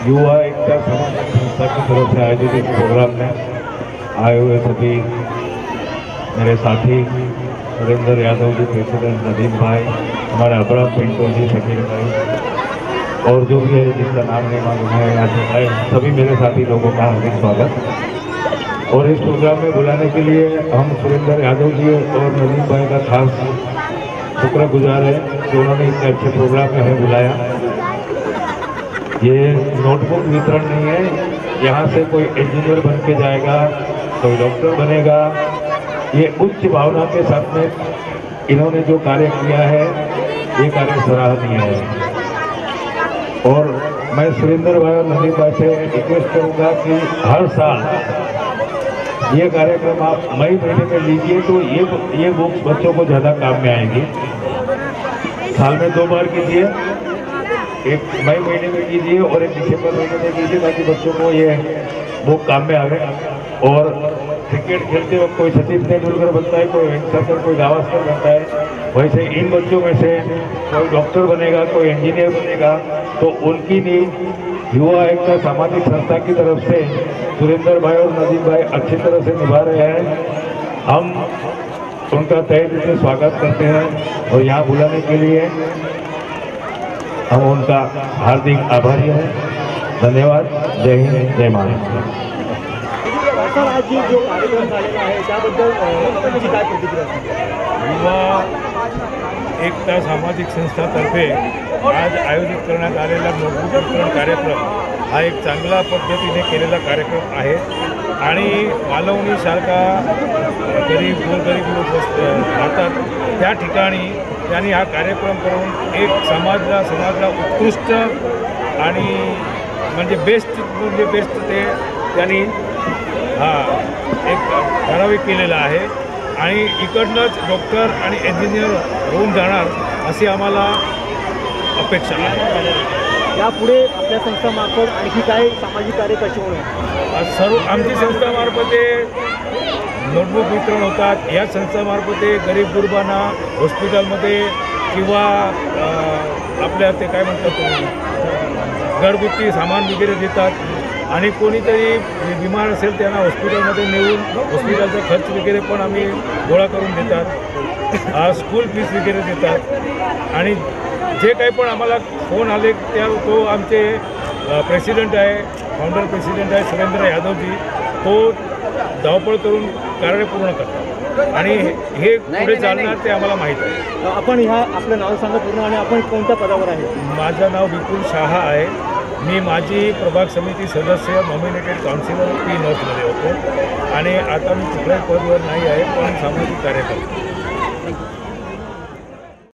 युवा एकता सामाजिक संस्था की तरफ से आयोजित इस प्रोग्राम में आए हुए सभी मेरे साथी सुरेंद्र यादव जी, प्रेसिडेंट नदीम भाई, हमारे अब्राम पिंटो जी, शकीर भाई और जो भी है जिसका नाम नहीं मालूम है यहाँ से आए सभी मेरे साथी लोगों का हार्दिक स्वागत। और इस प्रोग्राम में बुलाने के लिए हम सुरेंद्र यादव जी और नदीम भाई का खास शुक्रगुजार है कि उन्होंने इतने अच्छे प्रोग्राम में हमें बुलाया। ये नोटबुक वितरण नहीं है, यहाँ से कोई इंजीनियर बन के जाएगा, कोई डॉक्टर बनेगा। ये उच्च भावना के साथ में इन्होंने जो कार्य किया है ये कार्य सराहनीय है। और मैं सुरेंद्र भाई और नदीम भाई से रिक्वेस्ट करूँगा कि हर साल ये कार्यक्रम आप मई महीने में लीजिए तो ये बुक्स बच्चों को ज़्यादा काम में आएंगी। साल में 2 बार कीजिए, एक मई महीने में कीजिए और एक दिसंबर महीने में कीजिए ताकि बच्चों को ये बुक काम में आवे। और क्रिकेट खेलते वक्त कोई सचिन तेंदुलकर बनता है, कोई वेंकटेश्वर, कोई गावस्कर बनता है, वैसे इन बच्चों में से कोई डॉक्टर बनेगा, कोई इंजीनियर बनेगा। तो उनकी नींव युवा एकता सामाजिक संस्था की तरफ से सुरेंद्र भाई और नदीम भाई अच्छी तरह से निभा रहे हैं। हम उनका तहे दिल से स्वागत करते हैं और यहाँ बुलाने के लिए हम उनका हार्दिक आभारी हैं। धन्यवाद। जय हिंद, जय महाराष्ट्र। आज जो कार्यक्रम झालेला आहे त्याबद्दल तुमची काय प्रतिक्रिया? युवा एकता सामाजिक संस्थातर्फे आज आयोजित करण्यात आलेला नोटबुक वितरण कार्यक्रम हा एक चांगला पद्धतीने केलेला कार्यक्रम आहे आणि मालवणीसारखा गोरगरीब लोक राहतात त्या ठिकाणी त्यांनी हा कार्यक्रम करून एक समाजला उत्कृष्ट आणि म्हणजे बेस्ट ते त्यांनी एक ठराविक केलेला आहे आणि इकडनंच डॉक्टर आणि इंजिनियर होऊन जाणार अशी आम्हाला अपेक्षा आहे। यापुढे आपल्या संस्थामार्फत आणखी काय सामाजिक कार्य कसे होणार? सर्व आमची संस्थामार्फते नोटबुक वितरण होतात। या संस्थामार्फते गरीब गुरबांना हॉस्पिटलमध्ये किंवा आपल्या ते काय म्हणतात घरगुती सामान वगैरे देतात आणि कोणीतरी बिमार असेल त्यांना हॉस्पिटलमध्ये नेऊन हॉस्पिटलचा खर्च वगैरे पण आम्ही गोळा करून देतात, स्कूल फीस वगैरे देतात आणि जे काही पण आम्हाला फोन आले त्या तो आमचे प्रेसिडेंट आहे, फाउंडर प्रेसिडेंट आहे सुरेंद्र यादवजी, तो धावपळ करून कार्य पूर्ण करतात आणि हे पुढे चालणार ते आम्हाला माहीत आहे। आपण ह्या आपलं नाव सांगा पूर्ण आणि आपण कोणत्या पदावर आहे? माझं नाव विपुल शाह आहे। मी माजी प्रभाग समिती सदस्य नॉमिनेटेड काउन्सिलर पी नॉर्थमध्ये होतो आणि आता मी कुठल्याही पदावर नाही आहे पण सामाजिक कार्य करतो।